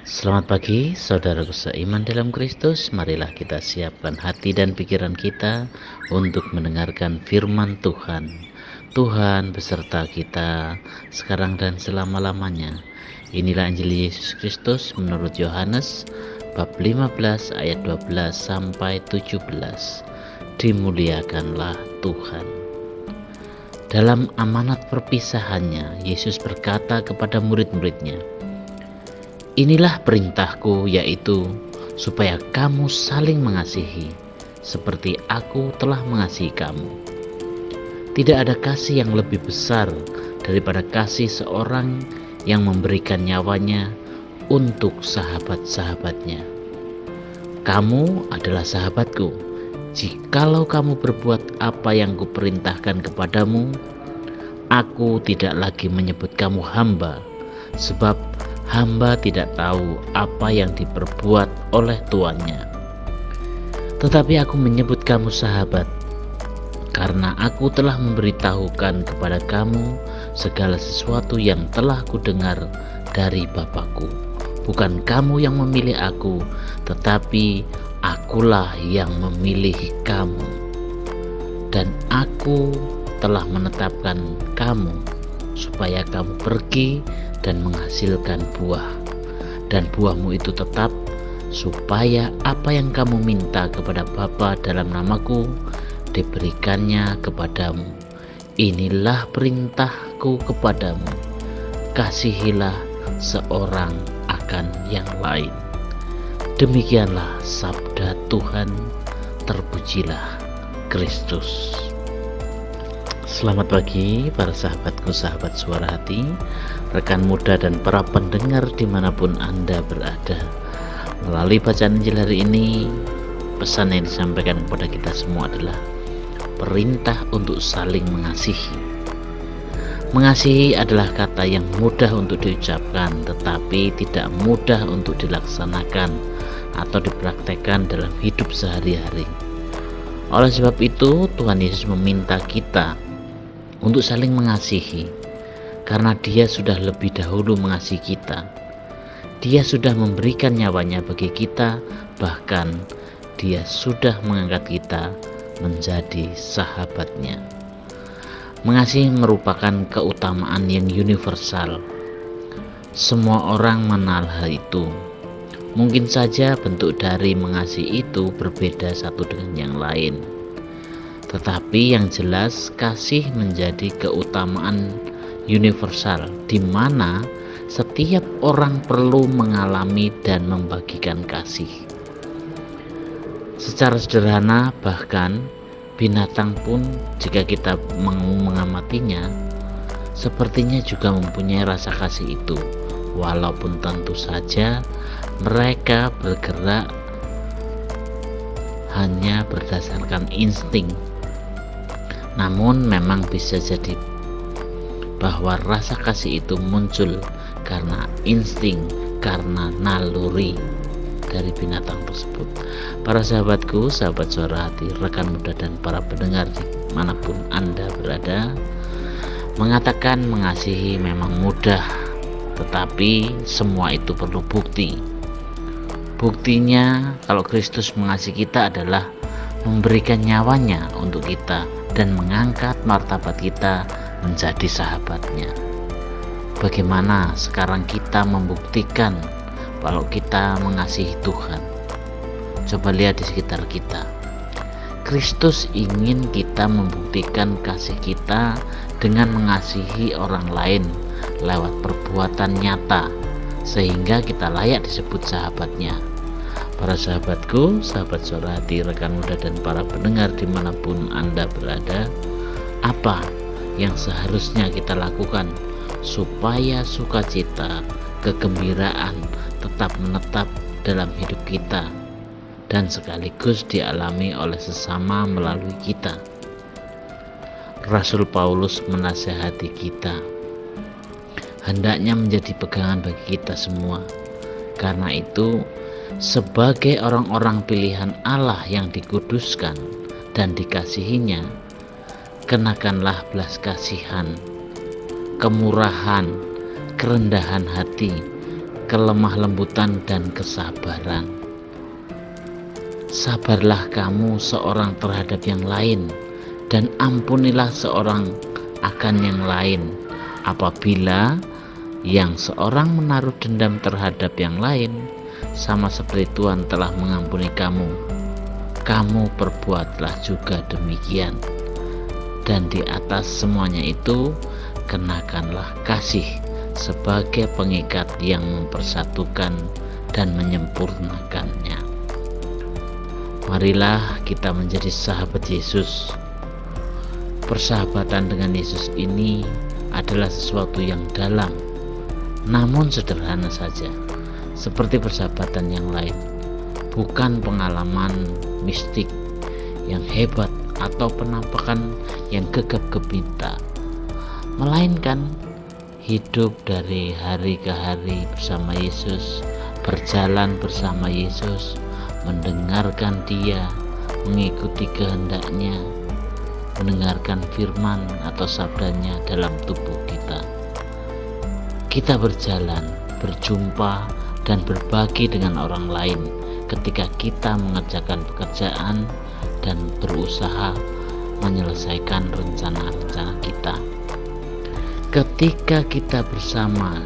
Selamat pagi, saudaraku seiman dalam Kristus. Marilah kita siapkan hati dan pikiran kita untuk mendengarkan firman Tuhan. Tuhan beserta kita sekarang dan selama-lamanya. Inilah Injil Yesus Kristus menurut Yohanes bab 15 ayat 12 sampai 17. Dimuliakanlah Tuhan. Dalam amanat perpisahannya, Yesus berkata kepada murid-muridnya, "Inilah perintahku, yaitu supaya kamu saling mengasihi, seperti aku telah mengasihi kamu. Tidak ada kasih yang lebih besar daripada kasih seorang yang memberikan nyawanya untuk sahabat-sahabatnya. Kamu adalah sahabatku, jikalau kamu berbuat apa yang kuperintahkan kepadamu. Aku tidak lagi menyebut kamu hamba, sebab hamba tidak tahu apa yang diperbuat oleh tuannya. Tetapi aku menyebut kamu sahabat, karena aku telah memberitahukan kepada kamu segala sesuatu yang telah kudengar dari Bapa-Ku. Bukan kamu yang memilih aku, tetapi akulah yang memilih kamu. Dan aku telah menetapkan kamu supaya kamu pergi dan menghasilkan buah, dan buahmu itu tetap, supaya apa yang kamu minta kepada Bapa dalam namaku diberikannya kepadamu. Inilah perintahku kepadamu, kasihilah seorang akan yang lain." Demikianlah sabda Tuhan. Terpujilah Kristus. Selamat pagi para sahabatku, sahabat suara hati, rekan muda dan para pendengar dimanapun Anda berada. Melalui bacaan Injil hari ini, pesan yang disampaikan kepada kita semua adalah perintah untuk saling mengasihi. Mengasihi adalah kata yang mudah untuk diucapkan, tetapi tidak mudah untuk dilaksanakan atau dipraktekkan dalam hidup sehari-hari. Oleh sebab itu, Tuhan Yesus meminta kita untuk saling mengasihi, karena Dia sudah lebih dahulu mengasihi kita. Dia sudah memberikan nyawanya bagi kita, bahkan Dia sudah mengangkat kita menjadi sahabatnya. Mengasihi merupakan keutamaan yang universal. Semua orang mengenal hal itu. Mungkin saja bentuk dari mengasihi itu berbeda satu dengan yang lain, tetapi yang jelas kasih menjadi keutamaan universal, di mana setiap orang perlu mengalami dan membagikan kasih. Secara sederhana, bahkan binatang pun jika kita mengamatinya, sepertinya juga mempunyai rasa kasih itu, walaupun tentu saja mereka bergerak hanya berdasarkan insting. Namun memang bisa jadi bahwa rasa kasih itu muncul karena insting, karena naluri dari binatang tersebut. Para sahabatku, sahabat suara hati, rekan muda dan para pendengar dimanapun Anda berada, mengatakan mengasihi memang mudah, tetapi semua itu perlu bukti. Buktinya kalau Kristus mengasihi kita adalah memberikan nyawanya untuk kita dan mengangkat martabat kita menjadi sahabatnya. Bagaimana sekarang kita membuktikan kalau kita mengasihi Tuhan? Coba lihat di sekitar kita. Kristus ingin kita membuktikan kasih kita dengan mengasihi orang lain lewat perbuatan nyata, sehingga kita layak disebut sahabatnya. Para sahabatku, sahabat suara hati, rekan muda dan para pendengar dimanapun Anda berada, apa yang seharusnya kita lakukan supaya sukacita, kegembiraan tetap menetap dalam hidup kita dan sekaligus dialami oleh sesama melalui kita? Rasul Paulus menasihati kita, hendaknya menjadi pegangan bagi kita semua. Karena itu, sebagai orang-orang pilihan Allah yang dikuduskan dan dikasihinya, kenakanlah belas kasihan, kemurahan, kerendahan hati, kelemah lembutan dan kesabaran. Sabarlah kamu seorang terhadap yang lain, dan ampunilah seorang akan yang lain. Apabila yang seorang menaruh dendam terhadap yang lain, sama seperti Tuhan telah mengampuni kamu, kamu perbuatlah juga demikian. Dan di atas semuanya itu, kenakanlah kasih sebagai pengikat yang mempersatukan dan menyempurnakannya. Marilah kita menjadi sahabat Yesus. Persahabatan dengan Yesus ini adalah sesuatu yang dalam, namun sederhana saja, seperti persahabatan yang lain. Bukan pengalaman mistik yang hebat atau penampakan yang gegap gempita, melainkan hidup dari hari ke hari bersama Yesus, berjalan bersama Yesus, mendengarkan Dia, mengikuti kehendak-Nya, mendengarkan firman atau sabdanya dalam tubuh kita. Kita berjalan, berjumpa, dan berbagi dengan orang lain ketika kita mengerjakan pekerjaan dan berusaha menyelesaikan rencana-rencana kita. Ketika kita bersama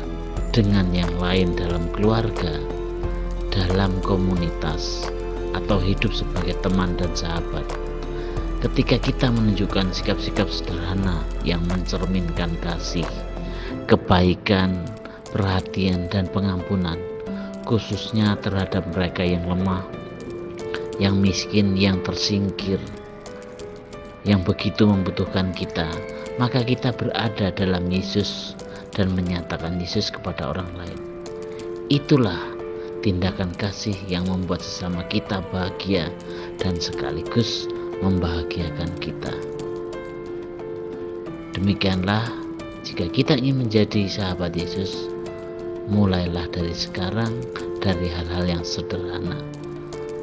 dengan yang lain dalam keluarga, dalam komunitas, atau hidup sebagai teman dan sahabat, ketika kita menunjukkan sikap-sikap sederhana yang mencerminkan kasih, kebaikan, perhatian, dan pengampunan, khususnya terhadap mereka yang lemah, yang miskin, yang tersingkir, yang begitu membutuhkan kita, maka kita berada dalam Yesus dan menyatakan Yesus kepada orang lain. Itulah tindakan kasih yang membuat sesama kita bahagia dan sekaligus membahagiakan kita. Demikianlah, jika kita ingin menjadi sahabat Yesus, mulailah dari sekarang, dari hal-hal yang sederhana.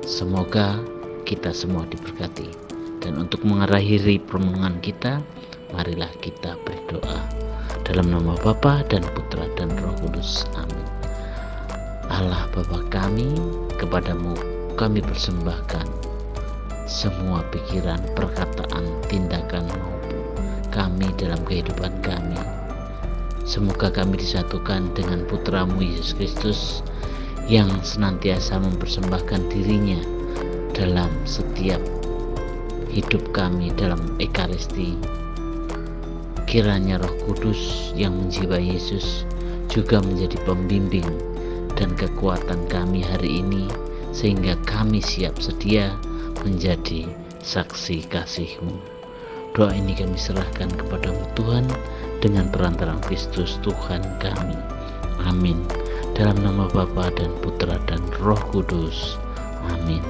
Semoga kita semua diberkati. Dan untuk mengakhiri permenungan kita, marilah kita berdoa. Dalam nama Bapa dan Putra dan Roh Kudus. Amin. Allah Bapa kami, kepadamu kami persembahkan semua pikiran, perkataan, tindakan maupun kami dalam kehidupan kami. Semoga kami disatukan dengan Putramu Yesus Kristus yang senantiasa mempersembahkan dirinya dalam setiap hidup kami dalam Ekaristi. Kiranya Roh Kudus yang menjiwai Yesus juga menjadi pembimbing dan kekuatan kami hari ini, sehingga kami siap sedia menjadi saksi kasih-Mu. Doa ini kami serahkan kepadamu Tuhan, dengan perantaraan Kristus Tuhan kami. Amin. Dalam nama Bapa dan Putra dan Roh Kudus. Amin.